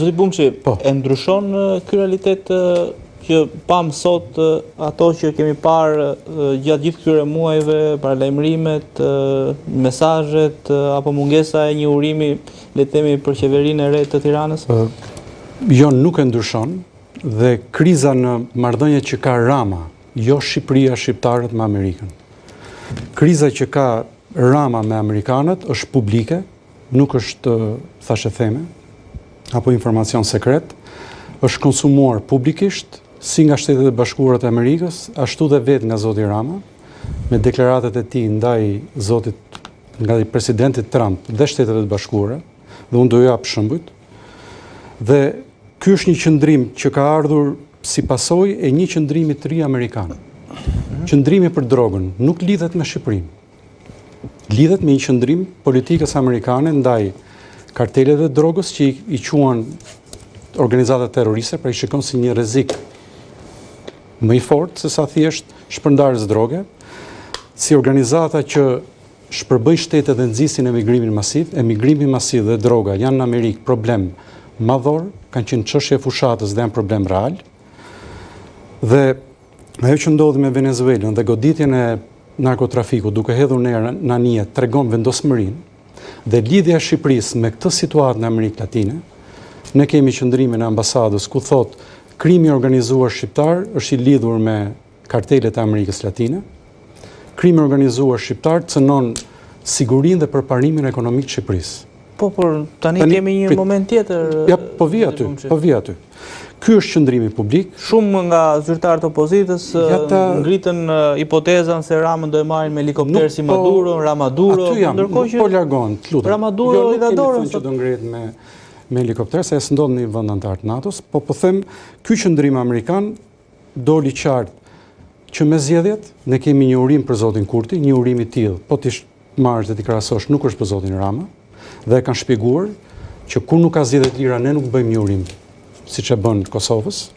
Zoti Bumçi, e ndryshon ky realitet që pam sot ato që kemi parë gjatë gjithë këtyre muajve, paralajmërimet, mesazhet apo mungesa e një urimi, le të themi, për qeverinë e re të Tiranës? Jo, nuk e ndryshon dhe kriza në marrëdhëniet që ka Rama, jo Shqipëria, shqiptarët me Amerikën. Kriza që ka Rama me amerikanët është publike, nuk është thashë theme apo informacion sekret, është konsumuar publikisht, si nga Shtetet e Bashkuara të Amerikës, ashtu dhe vetë nga zoti Rama, me deklaratat e tij ndaj nga presidentit Trump dhe Shtetet e Bashkuara, dhe unë do ju jap shembuj. Dhe ky është një qëndrim që ka ardhur si pasojë e një qëndrimi të ri amerikan. Qëndrimi për drogën nuk lidhet me Shqipërinë. Lidhet me një qëndrim politikës amerikane ndaj kartelet e drogës që i quan organizatat terroriste, pra i shikon si një rrezik më i fortë se sa thjesht shpërndarës droge, si organizata që shpërbëjnë shtetet dhe nxisin emigrimin masiv. Emigrimi masiv dhe droga janë në Amerikë problem madhor, kanë qenë çështje fushatës dhe janë problem real. Dhe ajo që ndodhi me Venezuelën dhe goditjen e narkotrafikut duke hedhur në anije tregon vendosmërinë dhe lidhja e Shqipërisë me këtë situatë në Amerikë Latine. Ne kemi qëndrimin e ambasadës ku thot krimi organizuar shqiptar është i lidhur me kartelet e Amerikës Latine. Krimi organizuar shqiptar cënon sigurinë dhe përparimin ekonomik të Shqipërisë. Por tani kemi një moment tjetër. Ja, po vi aty. Ky është qëndrimi publik. Shumë nga zyrtarët opozitës ngritën hipotezën se Ramën do e marrin me helikopter si Maduro, Ramaduro, ndërkohë që po largohen, lutem. Ramaduro i ka dorën që do ngrihet me helikopter, se s'ndodh në një vend antar të NATO-s, po them, ky qëndrim amerikan doli qartë që me zgjedhjet ne kemi një urim për zotin Kurti, një urim i tillë, po ti marrësh dhe ti krahasosh, nuk është për zotin Rama, dhe kanë shpjeguar që kur nuk ka zgjedhje të lira ne nuk bëjmë një urim siç e bën Kosovës,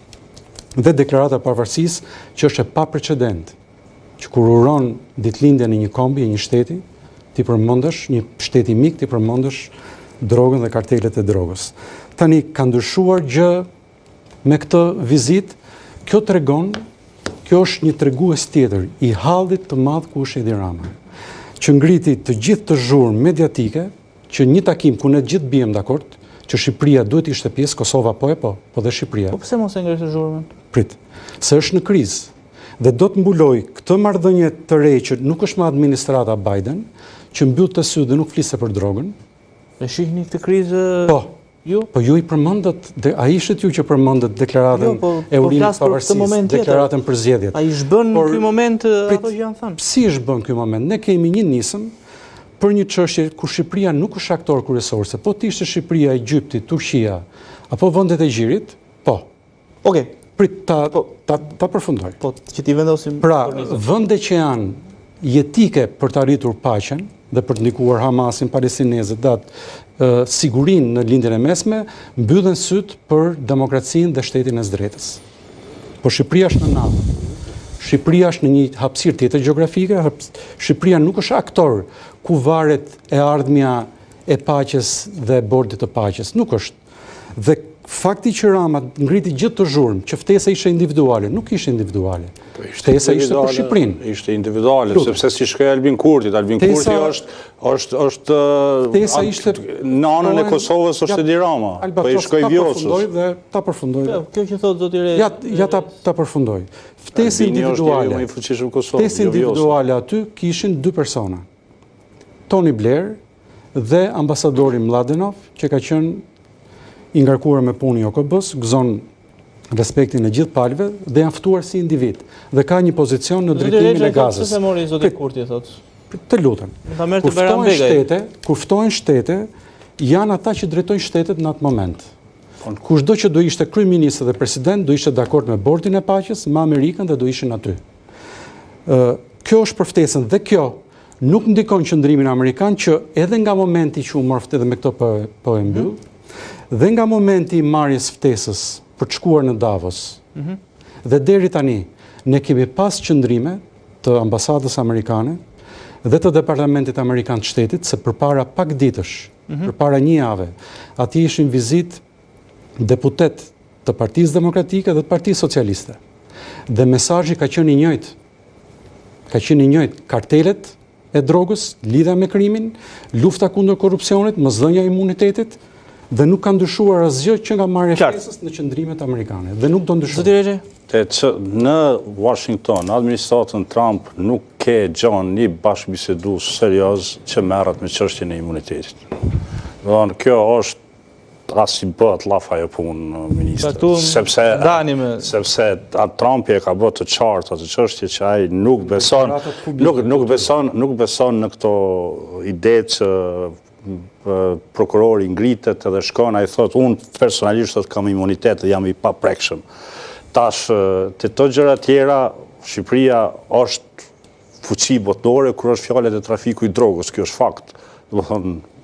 dhe deklarata pavarësisë që është e paprecedent, që kur uron ditëlindjen e një kombi, e një shteti, ti përmendesh një shteti mik, ti përmendesh drogën dhe kartelet e drogës. Tani ka ndryshuar gjë me këtë vizitë, kjo është një tregues tjetër i hallit të madh ku është Edi Rama, që ngriti të gjithë të zhurmë mediatike, që një takim ku ne gjithë bijem dakord, që Shqipëria duhet ishte pjesë, Kosova po dhe Shqipëria. Po pse mos e ngritë zhurmën? Prit, se është në krizë dhe do të mbuloj këtë marrëdhënie të re që nuk është me administrata Biden, që mbyll të sy dhe nuk fliste për drogën. E shihni këtë krizë? Po. Po ju i përmendët, ai ishte ju që përmendët deklaratën e urimit pavarësisë, deklaratën për zgjedhjet. Ai zhbën në ky moment ato që janë thënë. Si zhbën ky moment? Ne kemi një nisëm për një çështje ku Shqipëria nuk është aktor kryesor, se po të ishte Shqipëria, Egjipti, Turqia apo vendet e gjirit, po. Okej. Prit ta përfundoj. Po, që ti vendosim. Pra, vende që janë jetike për të arritur paqen dhe për të ndikuar Hamasin, palestinezët, sigurinë në lindjen e mesme, mbyllen syt për demokracinë dhe shtetin e drejtës. Po Shqipëria është në NATO. Shqipëria është në një hapësirë tjetër gjeografike, Shqipëria nuk është aktor ku varet e ardhmja e paqes dhe bordit të paqes. Nuk është. Dhe fakti që Rama ngriti gjithë të zhurmë, që ftesa ishte individuale, nuk ishte individuale. Ftesa ishte për Shqipërinë. Ishte individuale, sepse si shkoi Albin Kurti. Albin Kurti është në anën e Kosovës është Edi Rama. Po i shkoi Vjoçës. Ta përfundoj. Kjo që thotë zoti Re. Ja ta përfundoj. Ftesë individuale aty kishin dy persona. Tony Blair dhe ambasadori Mladenov, që ka qenë i ngarkuar me punë i OKB-s, gëzon respektin e gjithë palëve dhe janë ftuar si individ dhe ka një pozicion në drejtimin e Gazës. Se mori zoti Kurti thotë. Të lutem. Kur ftohen shtete, janë ata që drejtojnë shtetet në atë moment. Kushdo që do ishte kryeminist dhe president, do ishte dakord me bordin e paqes, me Amerikën dhe do ishin aty. Kjo është për ftesën dhe kjo nuk ndikon qëndrimin amerikan, që edhe nga momenti që u morë ftesë, dhe me këto po e mbyll, dhe nga momenti i marrjes ftesës për të shkuar në Davos, dhe deri tani ne kemi pas qëndrime të ambasadës amerikane dhe të departamentit amerikan të shtetit, se përpara pak ditësh, përpara një jave, ati ishin vizit deputet të Partisë Demokratike dhe të Partisë Socialiste. Dhe mesazhi ka qenë i njëjtë. Ka qenë i njëjtë: kartelet e drogës, lidha me krimin, lufta kundër korrupsionit, mosdhënia e imunitetit, dhe nuk ka ndryshuar asgjë që nga marrëveshjes në qendrimet amerikane. Dhe nuk do ndryshojë. Në Washington, administratën Trump nuk ke gjanë një bashkëbisedu serioz që merret me çështjen e imunitetit. Kjo është as i bëhet lafa e punë, ministër. Sepse Trumpi e ka bërë të qartë atë çështje që ai nuk beson në këto ide që prokurori ngritet edhe shkon, ai thotë unë personalisht kam imunitet dhe jam i paprekshëm. Tash të të gjëra tjera, Shqipëria është fuqi botërore kur është fjallet e trafiku i drogës, kjo është fakt.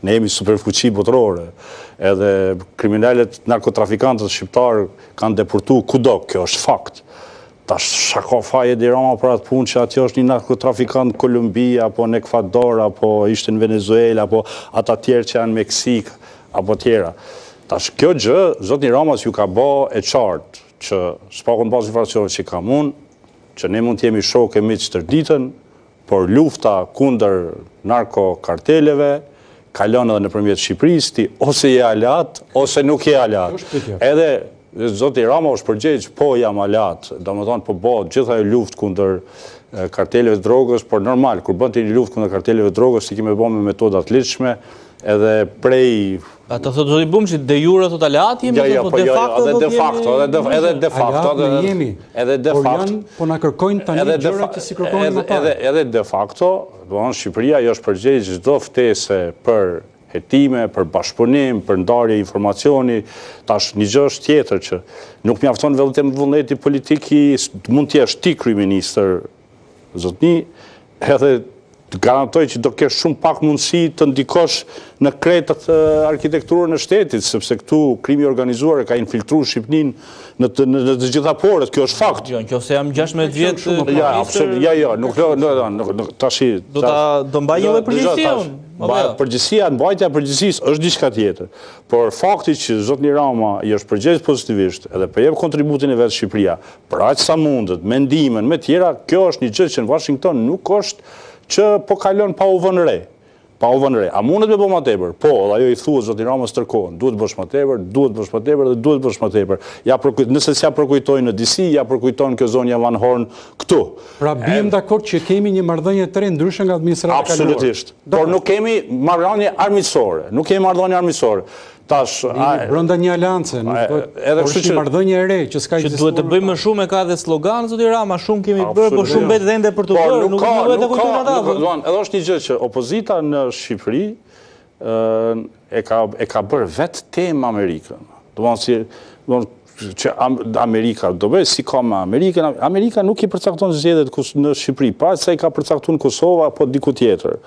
Ne jemi superfuqi botërore, edhe kriminalet narkotrafikantët shqiptarë kanë deportu kudo, kjo është fakt. Tash shako faje Edi Rama për atë punë që atjo është një narkotrafikant në Kolumbi, apo në Ekvador, apo ishte në Venezuela, apo ata tjerë që janë në Meksik, apo tjera. Tash kjo gjë, zotni Ramas ju ka bë e qartë, që s'pakon pas informacionet që kam unë, që ne mund t'jemi shokë e miq tërditën, por lufta kundër narkokarteleve kalon edhe nëpërmjet Shqipërisë, ti ose je aleat, ose nuk je aleat. Edhe zoti Rama është përgjigj, po jam aleat, domethënë po bëhet gjithë ajo luftë kundër karteleve të drogës, por normal, kur bën ti një luftë kundër karteleve të drogës, ti ke më bën me metoda të lidhshme, edhe prej ata thotë zoti Bumshi de jure thotë aleat jemi, po de facto edhe de facto po na kërkojnë tani gjëra që si kërkojnë ata. Edhe de facto, domethënë Shqipëria jo është përgjegjë çdo ftesë për hetime, për bashkëpunim, për ndarje informacioni. Tash një gjë është tjetër që nuk mjafton vetëm vullneti politik, mund të jesh ti kryeministër, zotni, edhe garantoj që do kesh shumë pak mundësi të ndikosh në kretat arkitekturën e shtetit, sepse këtu krimi organizuar ka infiltruar Shqipërinë në të gjitha porët, kjo është fakt. Jo, nëse jam 16 vjet nuk tashi do mbaj një përgjegjësi. Përgjegjësia, mbajtja e përgjegjësisë është diçka tjetër. Por fakti që zotni Rama i është përgjegjës pozitivisht edhe po jep kontributin e vet Shqipëria, për aq sa mundet, me ndihmën, me tjera, kjo është një gjë që në Washington nuk është që po kalon pa u vënë re. A mundet me bë më tepër? Po, ajo i thuhet zoti Ramës tërkohën, duhet bësh më tepër, duhet bësh më tepër dhe duhet bësh më tepër. Nëse s'ja përkujtojnë në DC, ja përkujtojnë kjo zonja Van Horn këtu. Pra bijem dakord që kemi një marrëdhënie të re ndryshe nga administrata e kaluar. Absolutisht. Por nuk kemi marrëdhënie armiqësore. Tash, brenda një aleance, është një marrëdhënie e re që s'ka ekzistuar. Që duhet të bëjmë më shumë, ka dhe slogan zoti Rama, shumë kemi bërë, por shumë bet ende për të bërë, nuk duhet të kujtojnë ata. Edhe është një gjë që opozita në Shqipëri e ka bërë vetë temë Amerikën. Që Amerika do bëjë si ka me Amerikën. Amerika nuk i përcakton zgjedhjet në Shqipëri, pa se i ka përcaktuar në Kosovë apo diku tjetër.